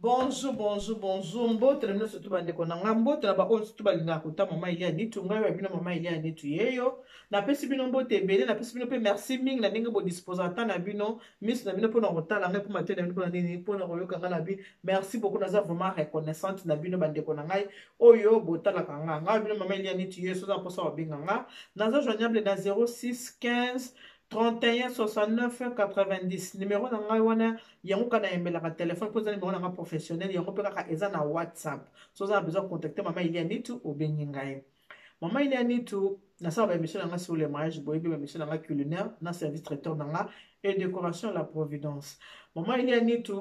Bonjour, bonjour, bonjour. Mbote na mino sotu bande konanga. Mbote na ba on sotu balinga kota mama ilia nitu. Ngai wa bino mama ilia nitu yeyo. Na pesi bino mbote ebele. Na pesi bino pe merci ming na ninge bo disposata na bino. Miss na bino po na kota la ngai po matin na bino po na nini po na koyoka nga na bi. Merci beaucoup naza vraiment reconnaissante na bino bande konanga. Oyo botala kanga. Ngai wa bino mama ilia nitu yeyo soza posa wa binga nga. Naza joignable na 0615 31 69 90. Numéro na ngai wana yango kana yembela ka téléphone pour numéro na professionnel yango pe kaka eza na WhatsApp. So za besoin contacter mama Ilia Nitu ou bengi ngai. Mama Ilia Nitu na sa ba émission na sur le mariage boyebi ba émission na culinaire na service traiteur na et décoration la Providence. Mama Ilia Nitu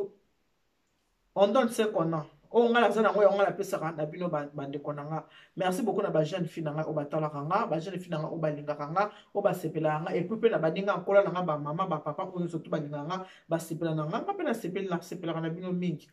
on donne ce qu'on a. Oh nga la zana ngoya nga la pesa na bino bande konanga. Merci beaucoup na ba jeune fille nga o batala kanga, ba jeune fille nga o balinga kanga, o ba sepela nga et puis pe na badinga nkola nga ba mama ba papa o surtout balinga nga ba sepela nga pe na sepela na bino mingi.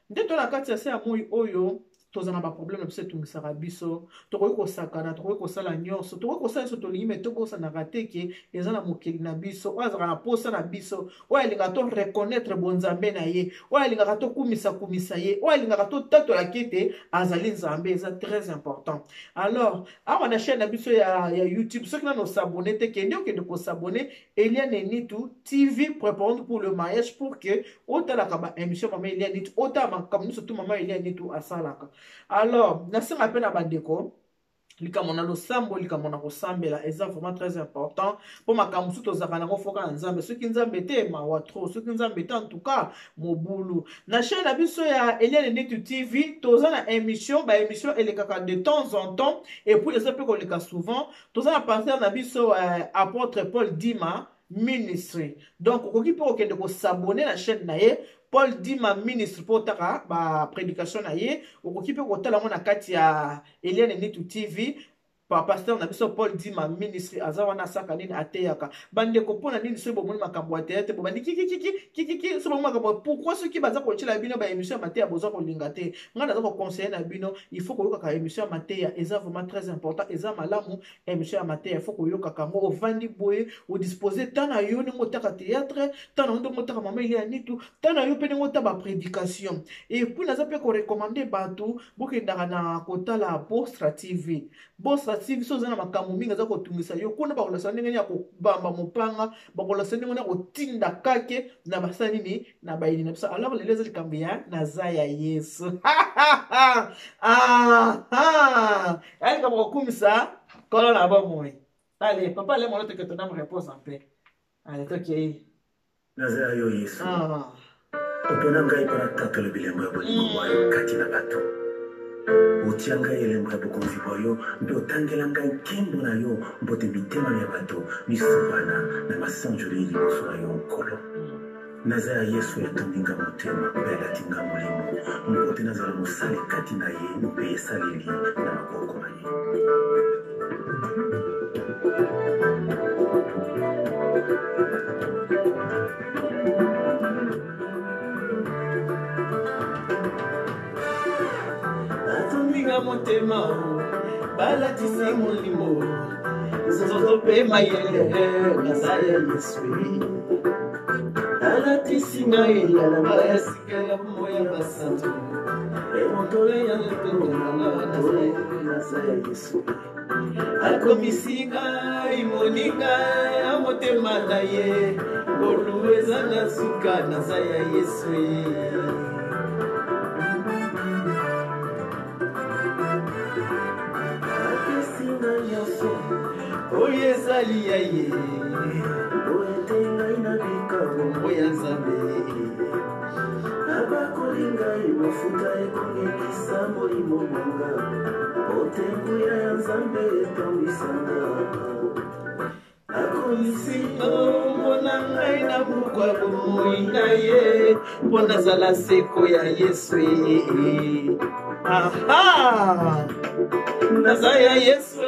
Ndeto na kati ya se amoyi oyo tozana ba problème biso etungisaka biso tokoki kosakana tokoki kosala nyonso tokoki kosala nyonso tolingi me tokosanaka te ke eza na mokili na biso oyo azalaka na posa na biso oyo alingaka to reconnaître bonzambe na ye oyo alingaka tokumisa ye oyo alingaka totatola ete azali nzambe eza très important. Alors awa na chaîne na biso ya YouTube soki nano osabone te kende okende kosabone Eliane Nitu TV préparons pour le mariage pour que otalaka ba émission mama Eliane Nitu otala makambo surtout mama Eliane Nitu asalaka. Alors, nasenga pe na bandeko likamona losambo likamona kosambela eza vraiment très important pour makambo suto zaka na kofoka nzambe soki nzambe te mawa trop soki nzambe te en tout cas mobulu na chaîne na biso ya Eliane Nitu TV toza na émission ba émission elekaka de temps en temps et puis eza pe koleka souvent toza na partenaire na biso apôtre Paul Dima Ministry donc okoki pe okende ko s'abonner na chaîne na ye Paul Dima Ministre pour taka ba prédication na ye okoki pe kotala mo na kati ya Eliane Nitu TV par pasteur na biso Paul Dima Ministre azawana saka nini ateyaka bande ko pona nini so bomoni makambo ateyate bo bandi kiki so bomoni makambo pourquoi ceux qui baza ko tshela bino ba émission mateya boza ko linga te ngana za ko conseiller na bino il faut ko yoka ka émission mateya eza vraiment très important eza malamu émission mateya il faut ko yoka ka ngo vandi boye o disposer tana yo ni ngotaka théâtre tana ndo ngotaka mama Eliane Nitu tana yo pe ngota ba prédication et puis naza pe ko recommander bato bokendaka na kotala Bostra TV Bostra TV so zana makambo mingi za kotungisa yo kuna ba kolasa ndenge ya kobamba mopanga ba kolasa ndenge ya kotinda kake na basani ni na bayini na bisa alors les les kambia na zaya Yesu elle comme kumisa kola na ba moi allez papa les monote que ton âme repose en paix allez OK na zaya yo Yesu opona ngai para tatolo bilembo ya bolingo wayo kati na bato otianga elembo ya bokonzi boyo mpe otangela ngai nkembo na yo mbote mitema ya bato misopana na masanjoli liboso na yo nkolo naza ya Yesu yatondinga motema mpe alatinga molimo mbote nazala mosali kati na ye mpe esaleli na maboko na ye motema balatisi molimo zozo pe mayele nazaya Yesu alatisi ngai na bayasika ya moya basantu montole ya letona nazaya Yesu akomisi ngai moninga ya motema na ye bolueza na suka nazaya Yesu oye ezali ya ye oete ngai na likambo ya nzambe abakoli ngai mafuta ekongekisa molimo nanga otenguya ya nzambe etondisanga akomisinga mona ngai na bukwa bomoi na ye mpo nazala seko ya Yesu aha naza ya Yesu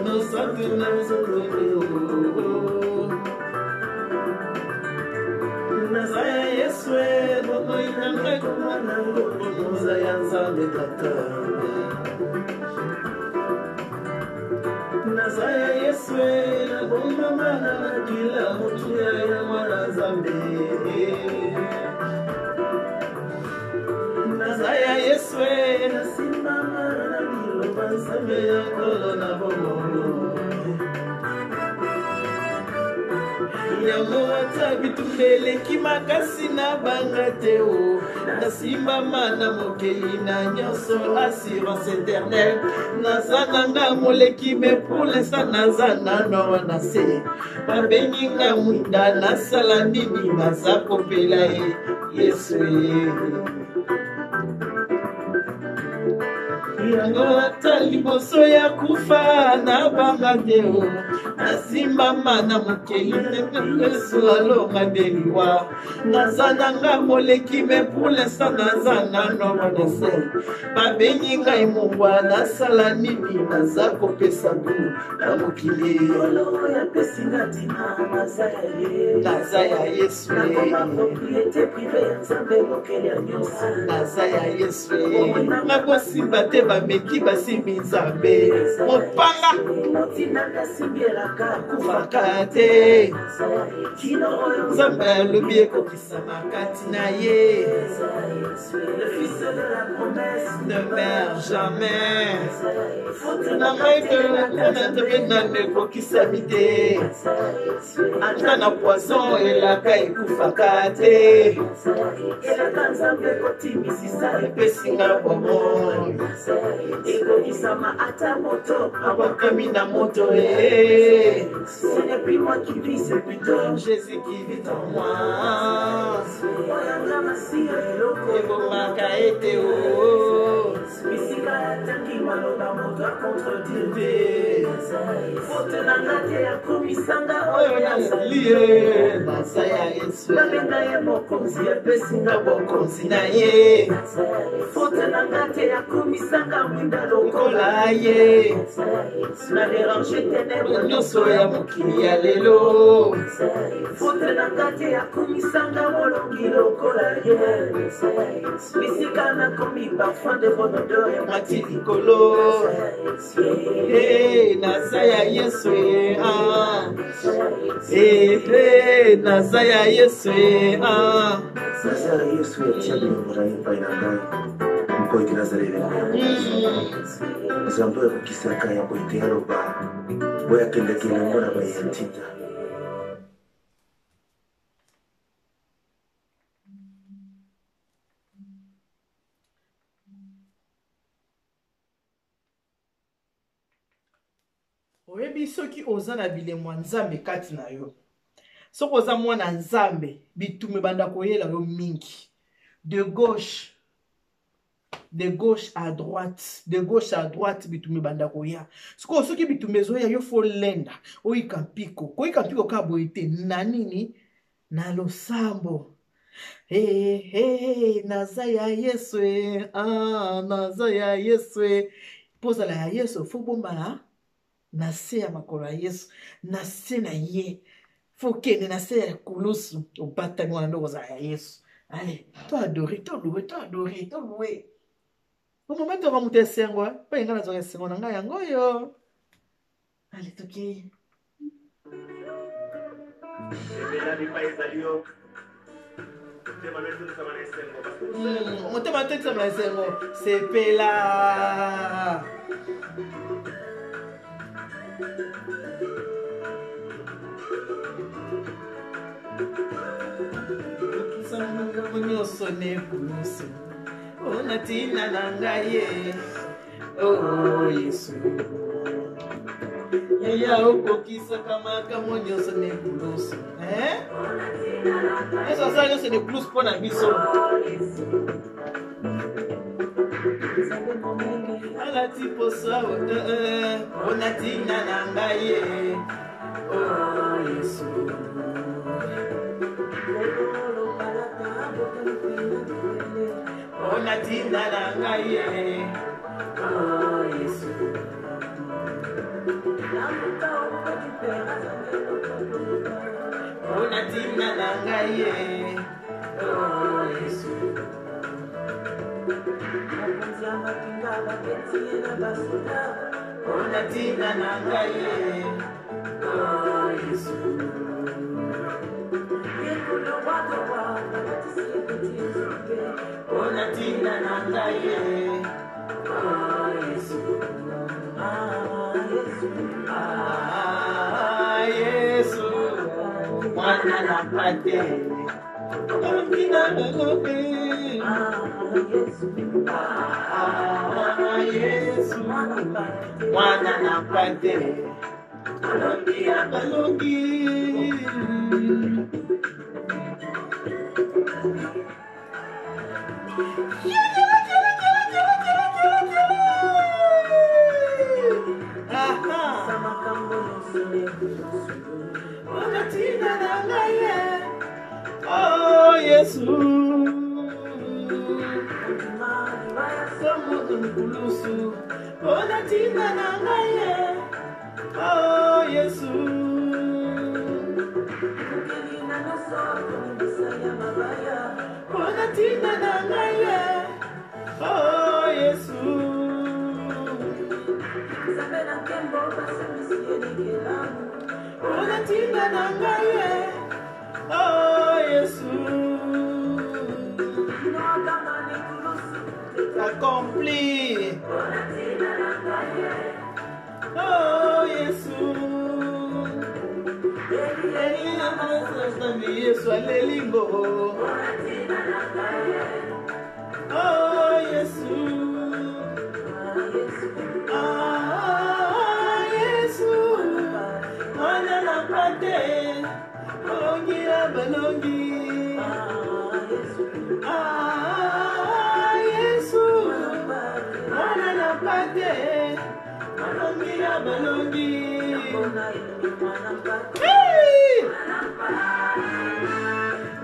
nosatu na nzokolo naza ya Yesu bomoi na ngai komana ngobonoza ya nzambe tata naza ya Yesu nabomamana na kila motu ya mwana nzambe yango ata bitumbeleki makasi na banga te o nasimbama na mokei na nyonso assurance éternel naza nanga moleki me pour l'instant naza nano na se babengi nga mwinda nasala nini naza kopela ye yesu ye yango ata liboso ya kufa na banga te o nasimbama na mokeli yesu alonga ndeliwa naza nanga moleki me pour l'instant naza nano na se babengi ngai mongwa nasala nini naza kopesa tu na mokili naza ya yesu naza ya yesu nakosimba te bameki basimbi nzambe mopanga kufaka te nzambe alobi ekokisama kati na ye ne meurt jamais na ngai te mpona nzambe nano ekokisami te ata na poison elaka ekufaka te epesinga bomoi ekokisama ata moto abakami na moto ce n'est plus moi qui vis, c'est plutôt Jésus qui vit en moi. Ebomaka ete o bisika yatangi maloba moto akontredire te fote na ngate ya komisanga oyo nazalie naza ya yesu babenga ye mokonzi epesinga bokonzi na ye fote na ngate ya komisanga mwinda lokola ye na dérange ténèbre nyonso ya mokili ya lelo fote na ngate ya komisanga molongi lokola ye bisika nakomi parfum de bonne odeur ya mati likolo naza ya yesu naza ya yesu naza ya yesu etia bilongola epai na ngai mpo ete nazala elengo ya nzambe ekokisaka yango ete aloba boyakendeki elengo na baye ntinda oyebi soki oza na bilemwa nzambe kati na yo soki oza mwana nzambe bitume banda koyela yo mingi de gauche à droite bitume banda koya soki bitume ezoya yo fo lenda oyika mpiko ka boye te na nini na losambo naza ya yesu naza ya yesu pozala ya yesu fo bombala na se ya makolo ya yesu na se na ye fo kende na se ya kulusu obatani wana ndoko ozala ya yesu ale to adore au moment to bamuta esengo mpo yenga nazwaka esengo na ngai yango oyo ale toki motema totisama na esengo sepela nyonso nekulusu ona tina na ngai ye yesu yaya okokisaka makambo nyonso nekulusu yesu asala nyonso nekulusu mpo na biso alati poso ona tina na ngai ye yesu ona tina na ngai ye yesu ona tina na ngai ye yesu ona tina na ngai ye yesu ona tina na ngai ye yesu mwana na pate okina lobe Yesu mwana na pate alongia balongi oh Yesu Kulusu ona tina na ngaye oh Yesu ona tina na ngaye oh Yesu ona tina na ngaye oh Yesu accompli oh Yesu Yesu alelingo oh Yesu Yesu mwana na pate balongi ya balongi Yesu mwana na pate balongi ya balongi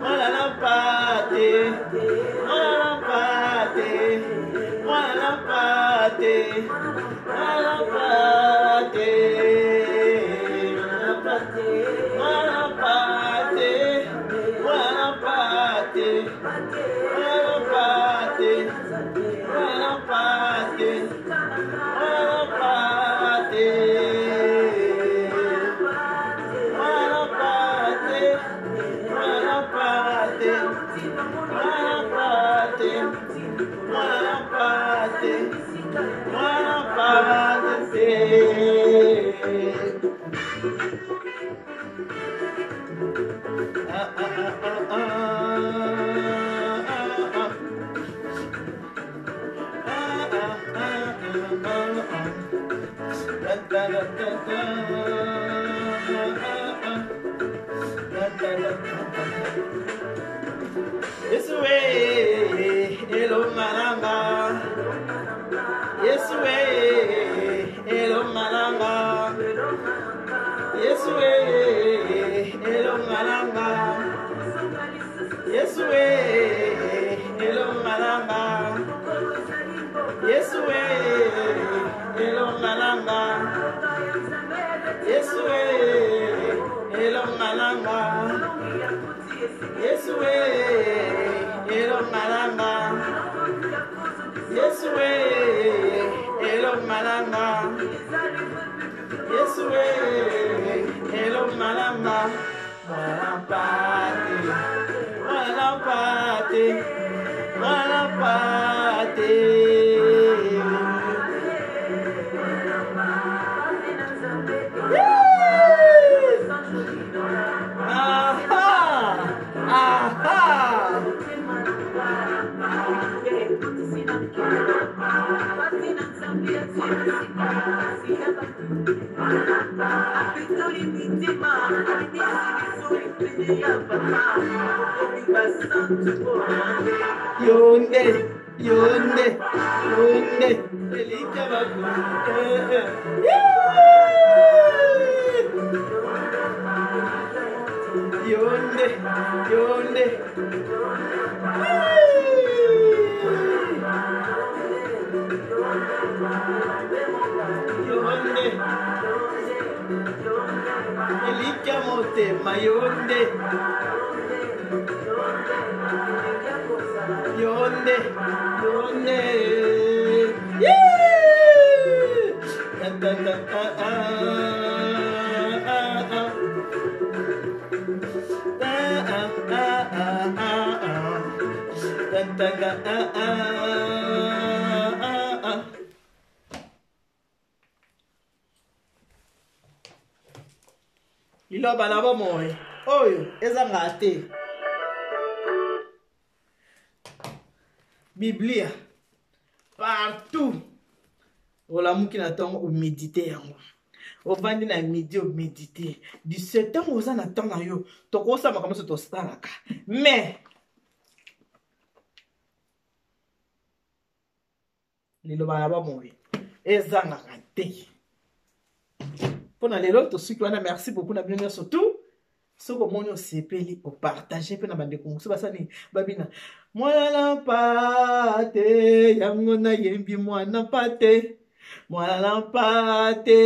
mwana na pate mwana na pate mwana na pate mwana na pate mwana na pate mwana na pate Hello Malanga Yesu hello Malanga Yesu hello Malanga Yesu hello Malanga Yesu hello Malanga Yesu hello Malanga Yesu hello Malanga Yesu hello Malanga Yesu hello Malanga Mwana pate Yonde Elija babu Yonde Elija mote mayonde Yonde Liloba na bomoy oyo ezanga te Biblia partout olamuki na ntongo omedite yango ovandi na midi omedite 17 ans oza na ntango na yo tokosala makambo nyonso tosalaka mais liloba na bamoye ezangaka te mpona lelo tosuki wana merci beaucoup na bino nyonso tu soki omoni osepeli opartage mpe na bandeko mosusu basani babina mwana mpate yango nayembi mwana mpate mwana mpate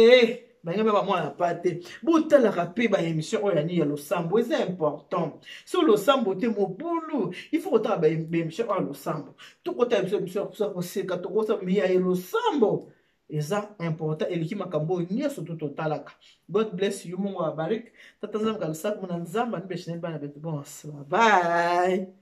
bange mpe bamwana mpate botalaka mpe baémission oyo yani ya losambo eza important so losambo te mobulu il faut kotala baémission oyo ya losambo tokotala biso koseka tokosala miya ya losambo eza important eliki makambo oyo nyonso tu totalaka. God bless you, Mungu awabariki. Tata nzambe kabisa kuna nzamba nibeshineni bana betu bonse. Bye.